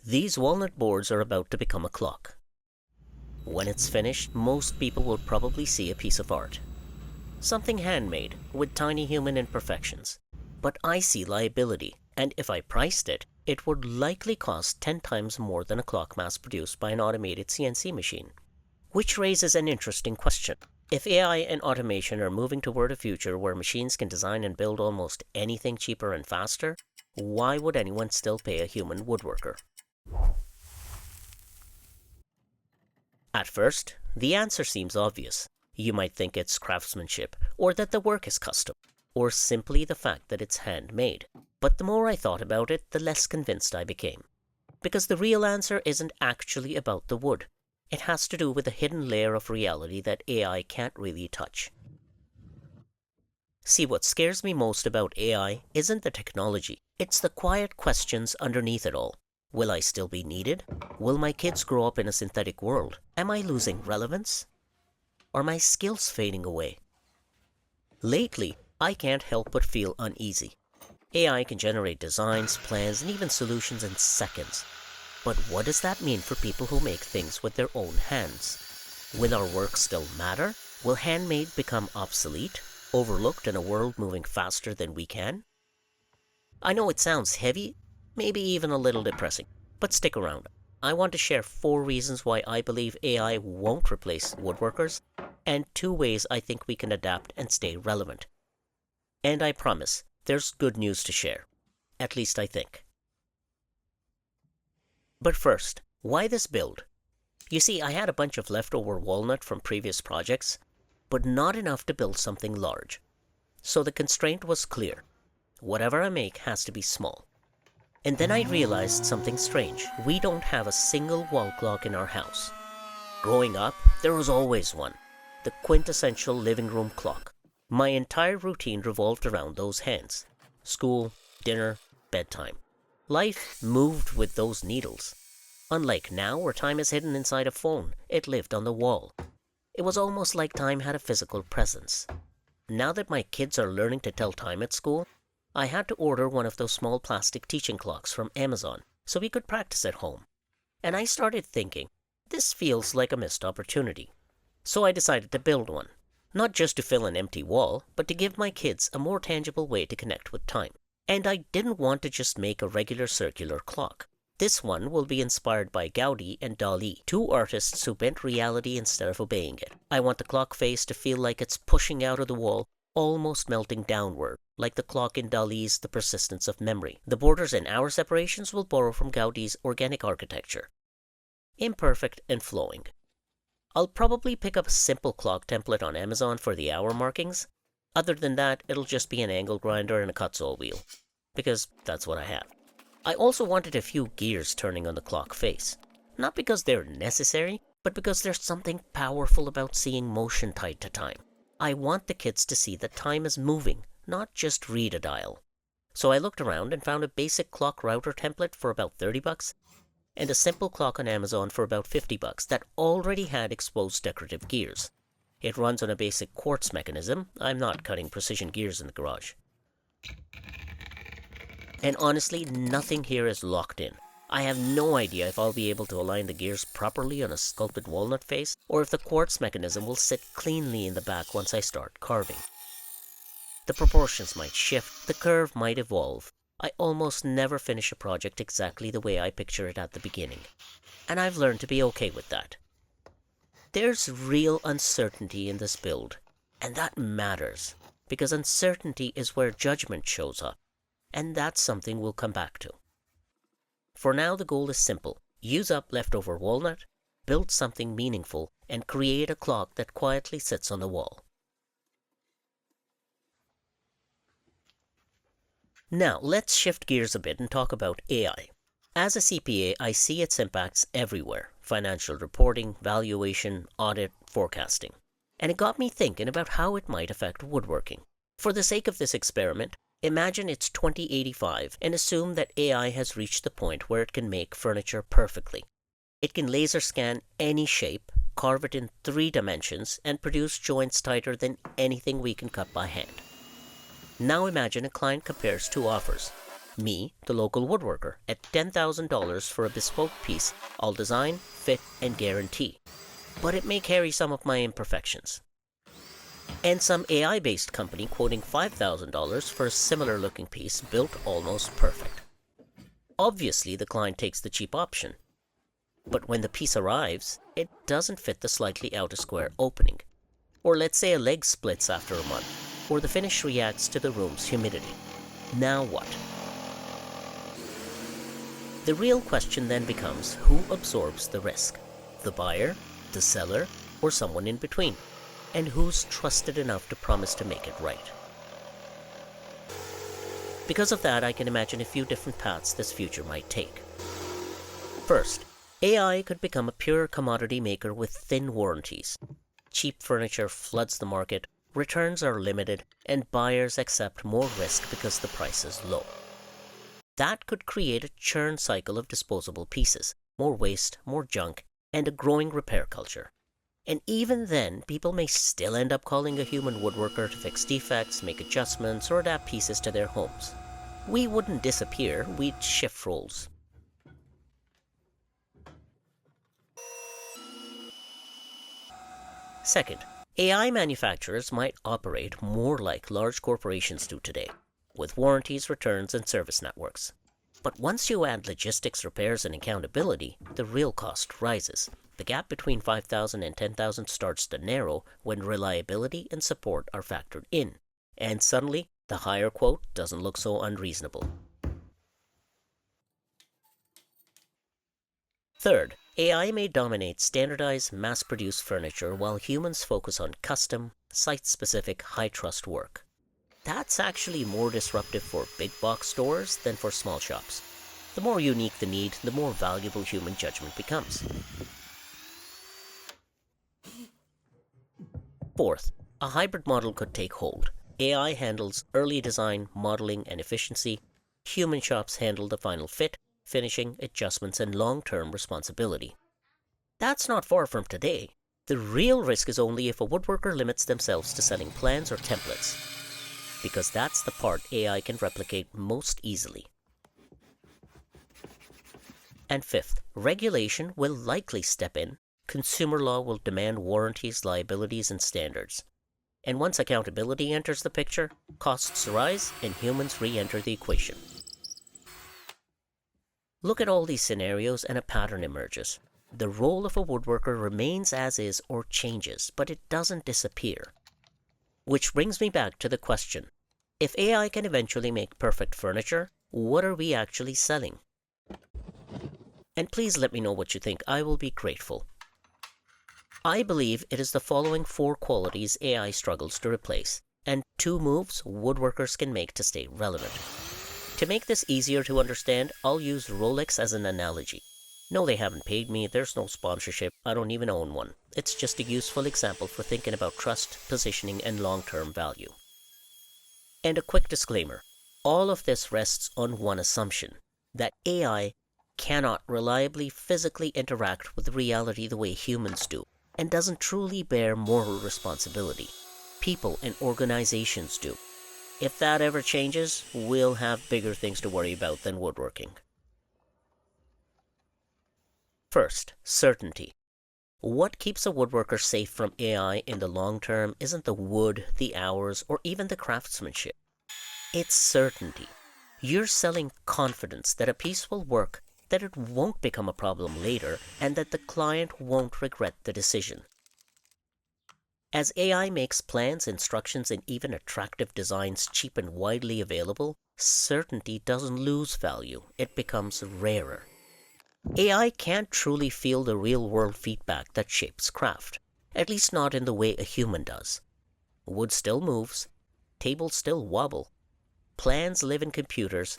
These walnut boards are about to become a clock. When it's finished, most people will probably see a piece of art. Something handmade, with tiny human imperfections. But I see liability, and if I priced it, it would likely cost 10 times more than a clock mass-produced by an automated CNC machine. Which raises an interesting question. If AI and automation are moving toward a future where machines can design and build almost anything cheaper and faster, why would anyone still pay a human woodworker? At first, the answer seems obvious. You might think it's craftsmanship, or that the work is custom, or simply the fact that it's handmade. But the more I thought about it, the less convinced I became. Because the real answer isn't actually about the wood. It has to do with a hidden layer of reality that AI can't really touch. See, what scares me most about AI isn't the technology. It's the quiet questions underneath it all. Will I still be needed? Will my kids grow up in a synthetic world? Am I losing relevance? Are my skills fading away? Lately, I can't help but feel uneasy. AI can generate designs, plans, and even solutions in seconds. But what does that mean for people who make things with their own hands? Will our work still matter? Will handmade become obsolete, overlooked in a world moving faster than we can? I know it sounds heavy, maybe even a little depressing, but stick around. I want to share 4 reasons why I believe AI won't replace woodworkers, and 2 ways I think we can adapt and stay relevant. And I promise, there's good news to share. At least I think. But first, why this build? You see, I had a bunch of leftover walnut from previous projects, but not enough to build something large. So the constraint was clear. Whatever I make has to be small. And then I realized something strange. We don't have a single wall clock in our house. Growing up, there was always one. The quintessential living room clock. My entire routine revolved around those hands. School, dinner, bedtime. Life moved with those needles. Unlike now, where time is hidden inside a phone, it lived on the wall. It was almost like time had a physical presence. Now that my kids are learning to tell time at school, I had to order one of those small plastic teaching clocks from Amazon so we could practice at home. And I started thinking, this feels like a missed opportunity. So I decided to build one. Not just to fill an empty wall, but to give my kids a more tangible way to connect with time. And I didn't want to just make a regular circular clock. This one will be inspired by Gaudi and Dali, 2 artists who bent reality instead of obeying it. I want the clock face to feel like it's pushing out of the wall, almost melting downward, like the clock in Dali's The Persistence of Memory. The borders and hour separations will borrow from Gaudi's organic architecture. Imperfect and flowing. I'll probably pick up a simple clock template on Amazon for the hour markings. Other than that, it'll just be an angle grinder and a cut-saw wheel, because that's what I have. I also wanted a few gears turning on the clock face. Not because they're necessary, but because there's something powerful about seeing motion tied to time. I want the kids to see that time is moving, not just read a dial. So I looked around and found a basic clock router template for about $30, and a simple clock on Amazon for about $50 that already had exposed decorative gears. It runs on a basic quartz mechanism. I'm not cutting precision gears in the garage. And honestly, nothing here is locked in. I have no idea if I'll be able to align the gears properly on a sculpted walnut face, or if the quartz mechanism will sit cleanly in the back once I start carving. The proportions might shift, the curve might evolve. I almost never finish a project exactly the way I picture it at the beginning. And I've learned to be okay with that. There's real uncertainty in this build, and that matters, because uncertainty is where judgment shows up, and that's something we'll come back to. For now, the goal is simple. Use up leftover walnut, build something meaningful, and create a clock that quietly sits on the wall. Now, let's shift gears a bit and talk about AI. As a CPA, I see its impacts everywhere: financial reporting, valuation, audit, forecasting. And it got me thinking about how it might affect woodworking. For the sake of this experiment, imagine it's 2085 and assume that AI has reached the point where it can make furniture perfectly. It can laser scan any shape, carve it in 3 dimensions, and produce joints tighter than anything we can cut by hand. Now imagine a client compares 2 offers. me, the local woodworker, at $10,000 for a bespoke piece I'll design, fit, and guarantee. But it may carry some of my imperfections. And some AI-based company quoting $5,000 for a similar-looking piece built almost perfect. Obviously, the client takes the cheap option. But when the piece arrives, it doesn't fit the slightly out-of-square opening. Or let's say a leg splits after a month, or the finish reacts to the room's humidity. Now what? The real question then becomes who absorbs the risk? The buyer, the seller, or someone in between? And who's trusted enough to promise to make it right? Because of that, I can imagine a few different paths this future might take. First, AI could become a pure commodity maker with thin warranties. Cheap furniture floods the market, returns are limited, and buyers accept more risk because the price is low. That could create a churn cycle of disposable pieces, more waste, more junk, and a growing repair culture. And even then, people may still end up calling a human woodworker to fix defects, make adjustments, or adapt pieces to their homes. We wouldn't disappear, we'd shift roles. Second, AI manufacturers might operate more like large corporations do today, with warranties, returns, and service networks. But once you add logistics, repairs, and accountability, the real cost rises. The gap between $5,000 and $10,000 starts to narrow when reliability and support are factored in, and suddenly the higher quote doesn't look so unreasonable. Third, AI may dominate standardized, mass-produced furniture while humans focus on custom, site-specific, high-trust work. That's actually more disruptive for big-box stores than for small shops. The more unique the need, the more valuable human judgment becomes. Fourth, a hybrid model could take hold. AI handles early design, modeling, and efficiency. Human shops handle the final fit, finishing, adjustments, and long-term responsibility. That's not far from today. The real risk is only if a woodworker limits themselves to selling plans or templates, because that's the part AI can replicate most easily. And fifth, regulation will likely step in. Consumer law will demand warranties, liabilities, and standards. And once accountability enters the picture, costs rise and humans re-enter the equation. Look at all these scenarios and a pattern emerges. The role of a woodworker remains as is or changes, but it doesn't disappear. Which brings me back to the question, if AI can eventually make perfect furniture, what are we actually selling? And please let me know what you think. I will be grateful. I believe it is the following 4 qualities AI struggles to replace, and 2 moves woodworkers can make to stay relevant. To make this easier to understand, I'll use Rolex as an analogy. No, they haven't paid me, there's no sponsorship, I don't even own one. It's just a useful example for thinking about trust, positioning, and long-term value. And a quick disclaimer, all of this rests on one assumption, that AI cannot reliably physically interact with reality the way humans do, and doesn't truly bear moral responsibility. People and organizations do. If that ever changes, we'll have bigger things to worry about than woodworking. First, certainty. What keeps a woodworker safe from AI in the long term isn't the wood, the hours, or even the craftsmanship. It's certainty. You're selling confidence that a piece will work, that it won't become a problem later, and that the client won't regret the decision. As AI makes plans, instructions, and even attractive designs cheap and widely available, certainty doesn't lose value, it becomes rarer. AI can't truly feel the real-world feedback that shapes craft, at least not in the way a human does. Wood still moves, tables still wobble, plans live in computers,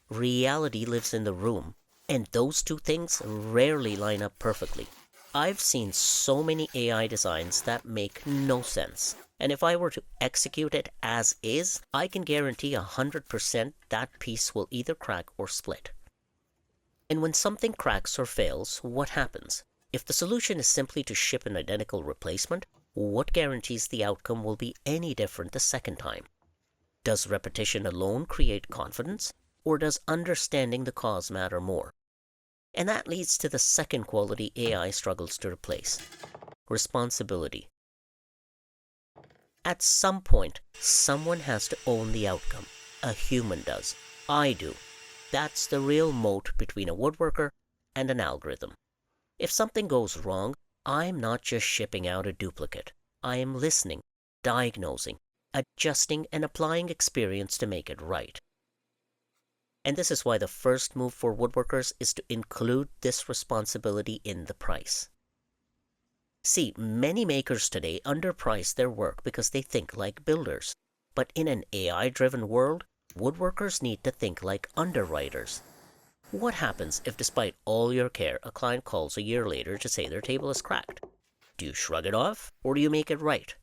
reality lives in the room, and those 2 things rarely line up perfectly. I've seen so many AI designs that make no sense, and if I were to execute it as is, I can guarantee 100% that piece will either crack or split. And when something cracks or fails, what happens? If the solution is simply to ship an identical replacement, what guarantees the outcome will be any different the second time? Does repetition alone create confidence? or does understanding the cause matter more? And that leads to the second quality AI struggles to replace: responsibility. At some point, someone has to own the outcome. A human does. I do. That's the real moat between a woodworker and an algorithm. If something goes wrong, I'm not just shipping out a duplicate. I am listening, diagnosing, adjusting, and applying experience to make it right. And this is why the first move for woodworkers is to include this responsibility in the price. See, many makers today underprice their work because they think like builders. But in an AI-driven world, woodworkers need to think like underwriters. What happens if, despite all your care, a client calls a year later to say their table is cracked? Do you shrug it off, or do you make it right?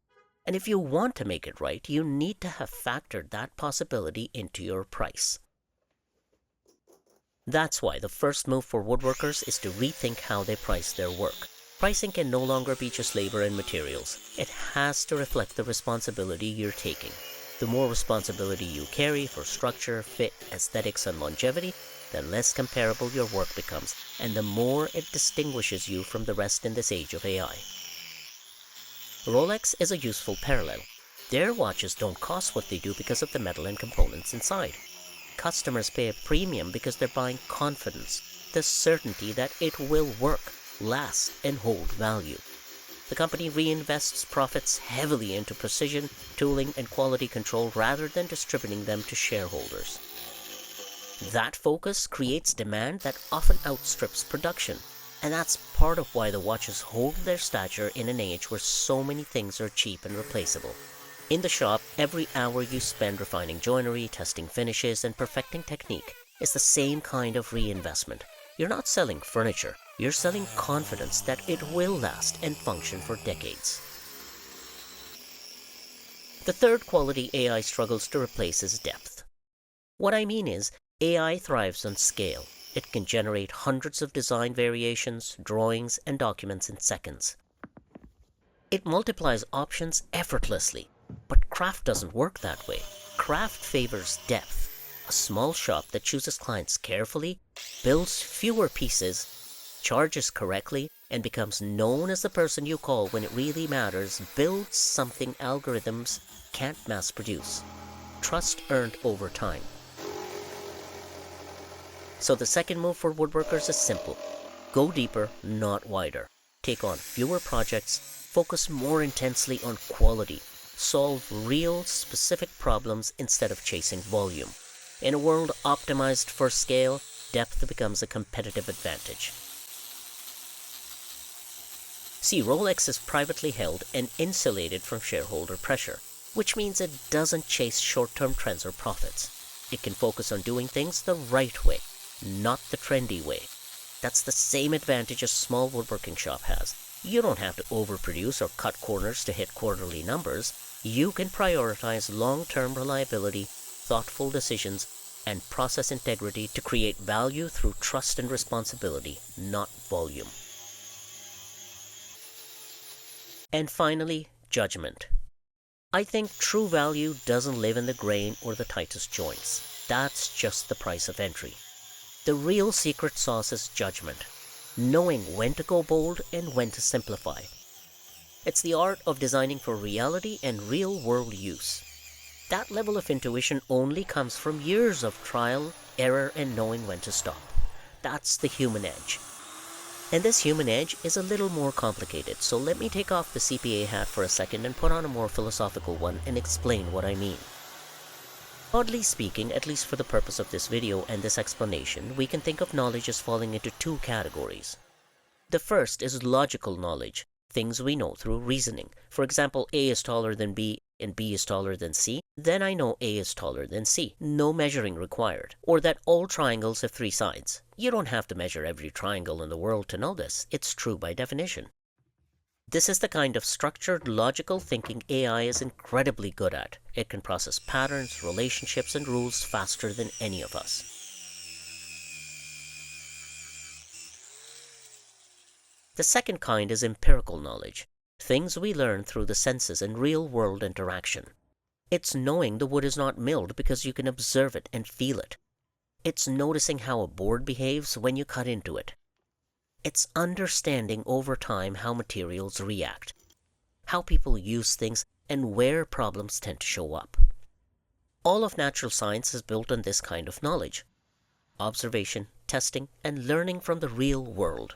And if you want to make it right, you need to have factored that possibility into your price. That's why the first move for woodworkers is to rethink how they price their work. Pricing can no longer be just labor and materials. It has to reflect the responsibility you're taking. The more responsibility you carry for structure, fit, aesthetics, and longevity, the less comparable your work becomes, and the more it distinguishes you from the rest in this age of AI. Rolex is a useful parallel. Their watches don't cost what they do because of the metal and components inside. Customers pay a premium because they're buying confidence, the certainty that it will work, last, and hold value. The company reinvests profits heavily into precision, tooling, and quality control rather than distributing them to shareholders. That focus creates demand that often outstrips production, and that's part of why the watches hold their stature in an age where so many things are cheap and replaceable. In the shop, every hour you spend refining joinery, testing finishes, and perfecting technique is the same kind of reinvestment. You're not selling furniture, you're selling confidence that it will last and function for decades. The third quality AI struggles to replace is depth. What I mean is, AI thrives on scale. It can generate hundreds of design variations, drawings, and documents in seconds. It multiplies options effortlessly, but craft doesn't work that way. Craft favors depth. A small shop that chooses clients carefully, builds fewer pieces, charges correctly, and becomes known as the person you call when it really matters builds something algorithms can't mass produce. Trust earned over time. So the second move for woodworkers is simple. Go deeper, not wider. Take on fewer projects, focus more intensely on quality, solve real, specific problems instead of chasing volume. In a world optimized for scale, depth becomes a competitive advantage. See, Rolex is privately held and insulated from shareholder pressure, which means it doesn't chase short-term trends or profits. It can focus on doing things the right way, not the trendy way. That's the same advantage a small woodworking shop has. You don't have to overproduce or cut corners to hit quarterly numbers. You can prioritize long-term reliability, thoughtful decisions, and process integrity to create value through trust and responsibility, not volume. And finally, judgment. I think true value doesn't live in the grain or the tightest joints. That's just the price of entry. The real secret sauce is judgment, knowing when to go bold and when to simplify. It's the art of designing for reality and real-world use. That level of intuition only comes from years of trial, error, and knowing when to stop. That's the human edge. And this human edge is a little more complicated, so let me take off the CPA hat for a second and put on a more philosophical one and explain what I mean. Broadly speaking, at least for the purpose of this video and this explanation, we can think of knowledge as falling into two categories. The first is logical knowledge, things we know through reasoning. For example, A is taller than B and B is taller than C, then I know A is taller than C. No measuring required. Or that all triangles have three sides. You don't have to measure every triangle in the world to know this. It's true by definition. This is the kind of structured, logical thinking AI is incredibly good at. It can process patterns, relationships, and rules faster than any of us. The second kind is empirical knowledge, things we learn through the senses and real-world interaction. It's knowing the wood is not milled because you can observe it and feel it. It's noticing how a board behaves when you cut into it. It's understanding over time how materials react, how people use things, and where problems tend to show up. All of natural science is built on this kind of knowledge: observation, testing, and learning from the real world.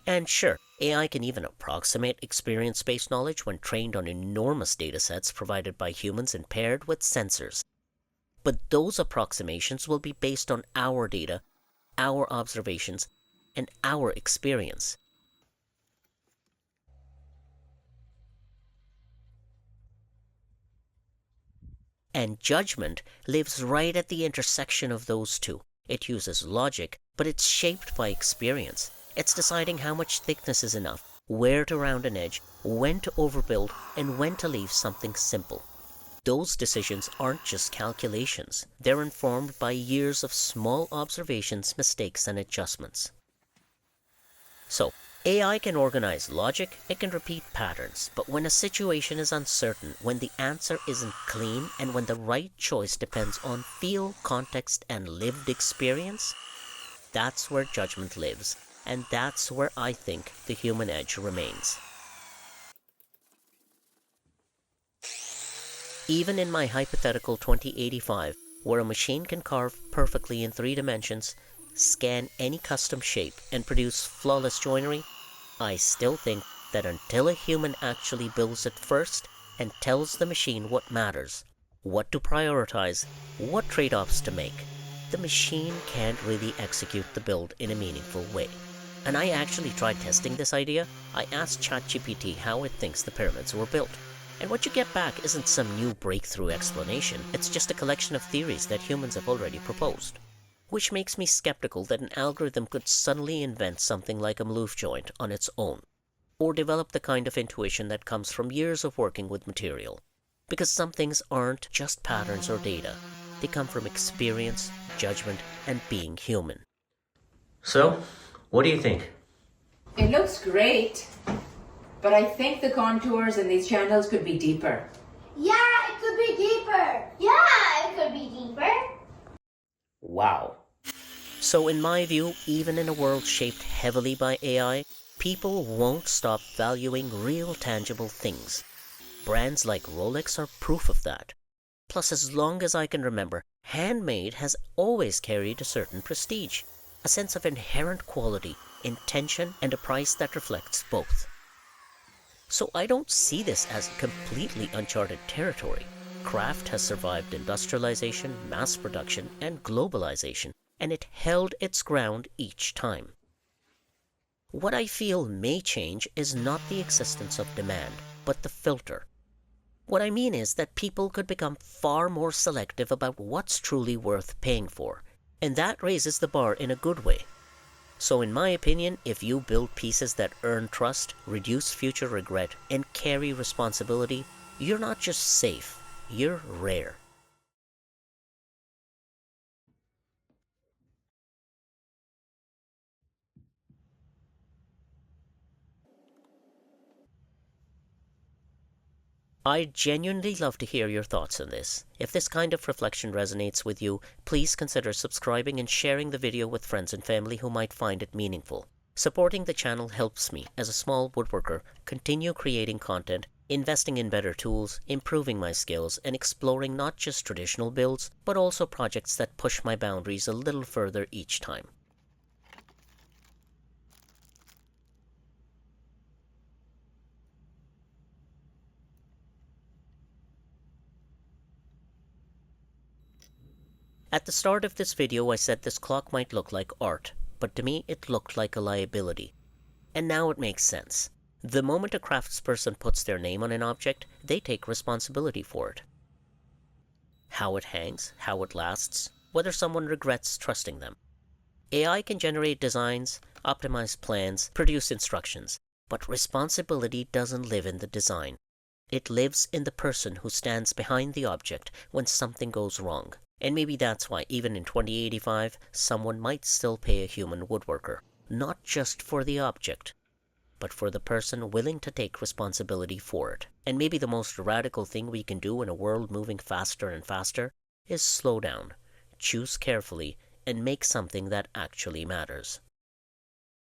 And sure, AI can even approximate experience-based knowledge when trained on enormous datasets provided by humans and paired with sensors. But those approximations will be based on our data, our observations, and our experience. And judgment lives right at the intersection of those two. It uses logic, but it's shaped by experience. It's deciding how much thickness is enough, where to round an edge, when to overbuild, and when to leave something simple. Those decisions aren't just calculations. They're informed by years of small observations, mistakes, and adjustments. So, AI can organize logic, it can repeat patterns, but when a situation is uncertain, when the answer isn't clean, and when the right choice depends on feel, context, and lived experience, that's where judgment lives, and that's where I think the human edge remains. Even in my hypothetical 2085, where a machine can carve perfectly in 3 dimensions, scan any custom shape, and produce flawless joinery, I still think that until a human actually builds it first and tells the machine what matters, what to prioritize, what trade-offs to make, the machine can't really execute the build in a meaningful way. And I actually tried testing this idea. I asked ChatGPT how it thinks the pyramids were built. And what you get back isn't some new breakthrough explanation, it's just a collection of theories that humans have already proposed. Which makes me skeptical that an algorithm could suddenly invent something like a Maloof joint on its own, or develop the kind of intuition that comes from years of working with material. Because some things aren't just patterns or data, they come from experience, judgment, and being human. So, what do you think? It looks great, but I think the contours in these channels could be deeper. Yeah, it could be deeper. Yeah, it could be deeper. Wow. So in my view, even in a world shaped heavily by AI, people won't stop valuing real tangible things. Brands like Rolex are proof of that. Plus, as long as I can remember, handmade has always carried a certain prestige, a sense of inherent quality, intention, and a price that reflects both. So I don't see this as completely uncharted territory. Craft has survived industrialization, mass production, and globalization, and it held its ground each time. What I feel may change is not the existence of demand, but the filter. What I mean is that people could become far more selective about what's truly worth paying for, and that raises the bar in a good way. So in my opinion, if you build pieces that earn trust, reduce future regret, and carry responsibility, you're not just safe, you're rare. I'd genuinely love to hear your thoughts on this. If this kind of reflection resonates with you, please consider subscribing and sharing the video with friends and family who might find it meaningful. Supporting the channel helps me, as a small woodworker, continue creating content, investing in better tools, improving my skills, and exploring not just traditional builds, but also projects that push my boundaries a little further each time. At the start of this video, I said this clock might look like art, but to me it looked like a liability. And now it makes sense. The moment a craftsperson puts their name on an object, they take responsibility for it. How it hangs, how it lasts, whether someone regrets trusting them. AI can generate designs, optimize plans, produce instructions, but responsibility doesn't live in the design. It lives in the person who stands behind the object when something goes wrong. And maybe that's why, even in 2085, someone might still pay a human woodworker, not just for the object, but for the person willing to take responsibility for it. And maybe the most radical thing we can do in a world moving faster and faster is slow down. choose carefully, and make something that actually matters.